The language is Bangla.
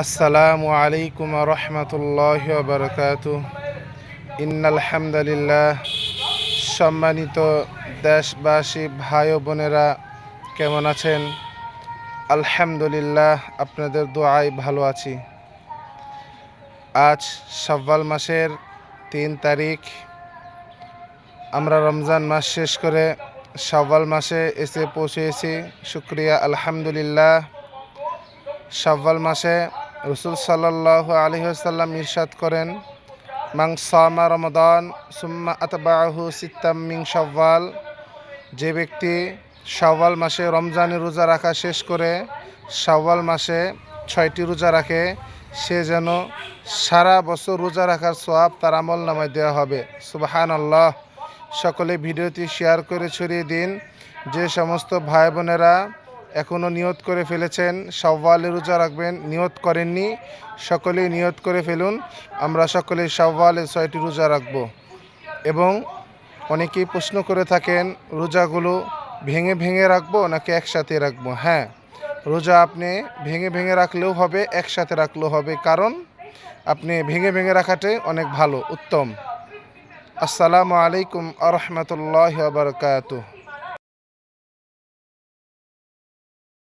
আসসালামু আলাইকুম রহমতুল্লাহি ওয়া বারাকাতুহু। ইন্নাল হামদুলিল্লাহ। সম্মানিত দেশবাসী ভাই ও বোনেরা, কেমন আছেন? আলহামদুলিল্লাহ, আপনাদের দোয়ায় ভালো আছি। আজ শাওয়াল মাসের 3 তারিখ। আমরা রমজান মাস শেষ করে শাওয়াল মাসে এসে পৌঁছেছি। শুকরিয়া আলহামদুলিল্লাহ। শাওয়াল মাসে রাসূল সাল্লাল্লাহু আলাইহি ওয়াসাল্লাম ইরশাদ করেন, মান সামা রমাদান সুম্মা আতবাআহু সিত্তাম মিন শাওয়াল, যে ব্যক্তি শাওয়াল মাসে রমজানের রোজা রাখা শেষ করে শাওয়াল মাসে 6টি রোজা রাখে, সে যেন সারা বছর রোজা রাখার সওয়াব তার আমলনামায় দেওয়া হবে। সুবহানাল্লাহ। সকলে ভিডিওটি শেয়ার করে ছড়িয়ে দিন। যে সমস্ত ভাই বোনেরা এখনও নিয়ত করে ফেলেছেন শাওয়ালে রোজা রাখবেন, নিয়ত করেননি, সকলেই নিয়ত করে ফেলুন। আমরা সকলেই শাওয়ালে 6টি রোজা রাখব। এবং অনেকেই প্রশ্ন করে থাকেন, রোজাগুলো ভেঙে ভেঙে রাখবো নাকি একসাথে রাখবো? হ্যাঁ, রোজা আপনি ভেঙে ভেঙে রাখলেও হবে, একসাথে রাখলেও হবে, কারণ আপনি ভেঙে ভেঙে রাখাটাই অনেক ভালো, উত্তম। আসসালামু আলাইকুম আ রহমতুল্লাহি ওয়া বারাকাতুহু।